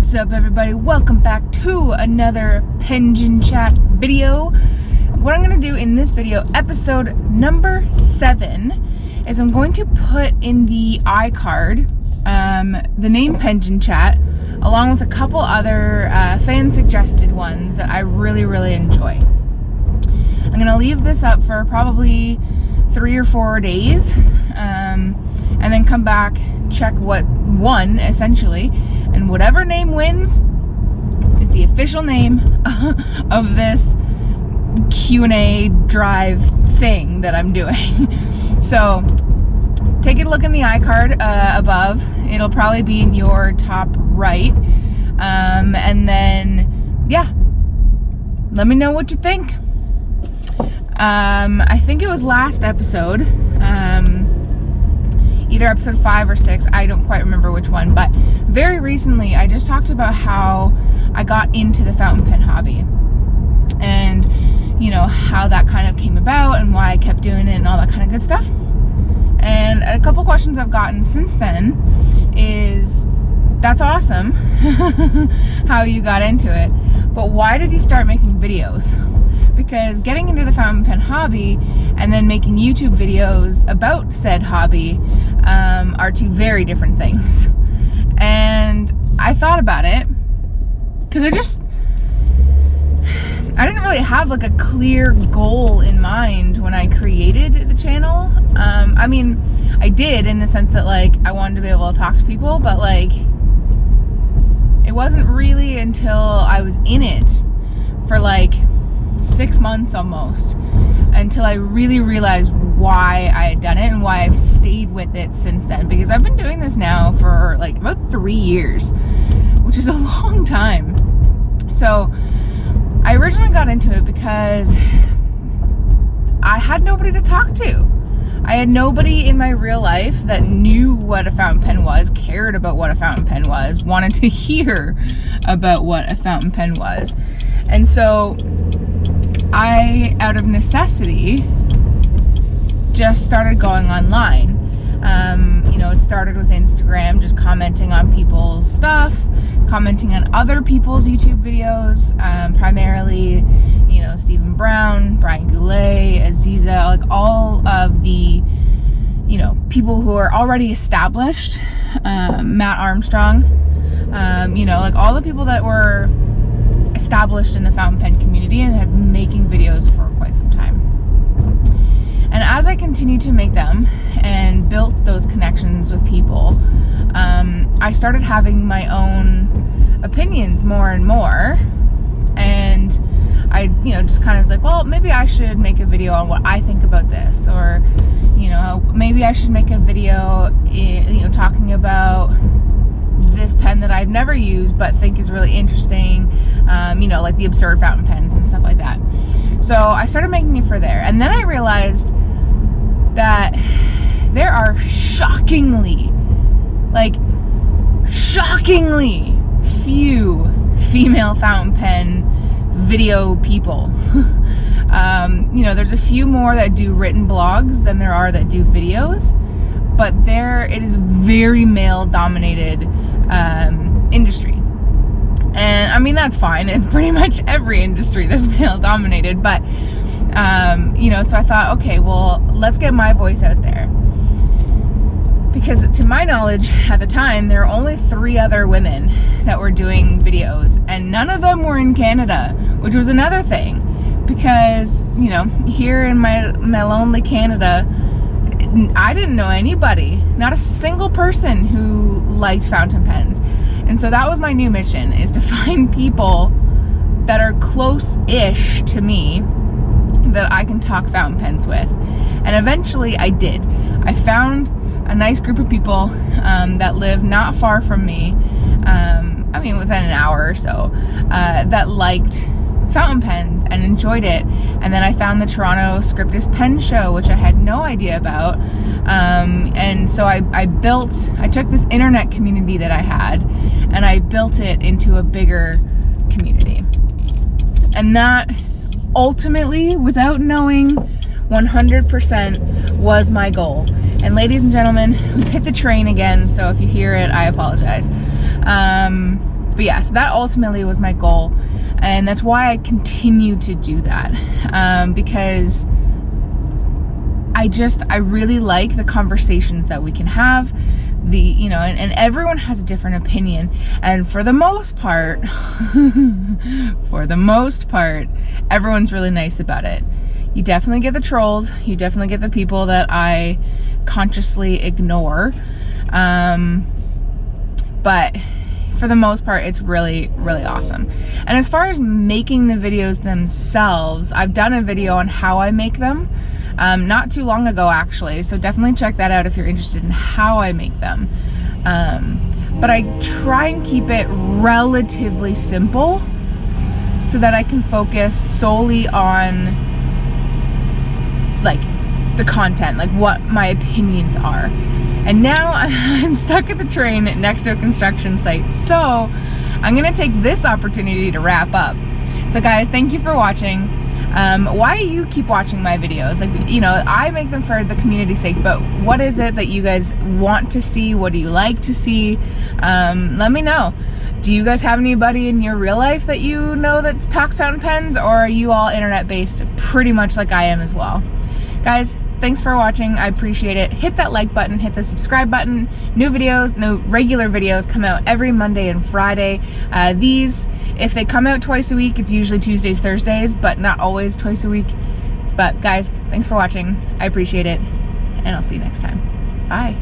What's up, everybody? Welcome back to another Pengine Chat video. What I'm going to do in this video, episode number 7, is I'm going to put in the iCard the name Pengine Chat, along with a couple other fan-suggested ones that I really enjoy. I'm going to leave this up for probably 3 or 4 days, and then come back, check what won, essentially, and whatever name wins is the official name of this Q&A drive thing that I'm doing. So take a look in the iCard above. It'll probably be in your top right, and then yeah, let me know what you think. I think it was last episode, either episode 5 or 6, I don't quite remember which one, but very recently I just talked about how I got into the fountain pen hobby and, you know, how that kind of came about and why I kept doing it and all that kind of good stuff. And a couple questions I've gotten since then is, that's awesome how you got into it, but why did you start making videos? Because getting into the fountain pen hobby and then making YouTube videos about said hobby are two very different things. And I thought about it because I didn't really have like a clear goal in mind when I created the channel. I mean, I did in the sense that like I wanted to be able to talk to people, but like it wasn't really until I was in it for like 6 months almost until I really realized why I had done it and why I've stayed with it since then, because I've been doing this now for like about 3 years, which is a long time. So I originally got into it because I had nobody to talk to. I had nobody in my real life that knew what a fountain pen was, cared about what a fountain pen was, wanted to hear about what a fountain pen was. And so I, out of necessity, just started going online. You know, it started with Instagram, just commenting on people's stuff, commenting on other people's YouTube videos, primarily, you know, Stephen Brown, Brian Goulet, Aziza, like all of the, you know, people who are already established, Matt Armstrong, you know, like all the people that were established in the fountain pen community and had been making videos for quite some time. And as I continued to make them and built those connections with people, I started having my own opinions more and more. And I, you know, just kind of was like, well, maybe I should make a video on what I think about this, or, you know, maybe I should make a video, you know, talking about this pen that I've never used but think is really interesting, you know, like the absurd fountain pens and stuff like that. So I started making it for there, and then I realized that there are shockingly few female fountain pen video people. You know, there's a few more that do written blogs than there are that do videos, but it is very male dominated industry. And I mean, that's fine. It's pretty much every industry that's male dominated, but you know, so I thought, okay, well, let's get my voice out there. Because to my knowledge at the time, there were only 3 other women that were doing videos, and none of them were in Canada, which was another thing, because, you know, here in my lonely Canada, I didn't know anybody, not a single person who liked fountain pens. And so that was my new mission, is to find people that are close-ish to me that I can talk fountain pens with. And eventually I did. I found a nice group of people that live not far from me, I mean within an hour or so, that liked fountain pens and enjoyed it. And then I found the Toronto Scriptus Pen Show, which I had no idea about, and so I took this internet community that I had and I built it into a bigger community. And that ultimately, without knowing 100%, was my goal. And ladies and gentlemen, we've hit the train again, so if you hear it, I apologize. But yeah, so that ultimately was my goal, and that's why I continue to do that, because I really like the conversations that we can have, and everyone has a different opinion, and for the most part, everyone's really nice about it. You definitely get the trolls, you definitely get the people that I consciously ignore, but for the most part, it's really, really awesome. And as far as making the videos themselves, I've done a video on how I make them, not too long ago actually, so definitely check that out if you're interested in how I make them. But I try and keep it relatively simple so that I can focus solely on like the content, like what my opinions are. And now I'm stuck at the train next to a construction site, so I'm gonna take this opportunity to wrap up. So guys, thank you for watching. Why do you keep watching my videos? Like, I make them for the community's sake, but what is it that you guys want to see? What do you like to see? Let me know. Do you guys have anybody in your real life that you know that talks fountain pens, or are you all internet based pretty much like I am as well? Guys, thanks for watching. I appreciate it. Hit that like button, hit the subscribe button. New regular videos come out every Monday and Friday. These, if they come out twice a week, it's usually Tuesdays, Thursdays, but not always twice a week. But guys, thanks for watching. I appreciate it, and I'll see you next time. Bye.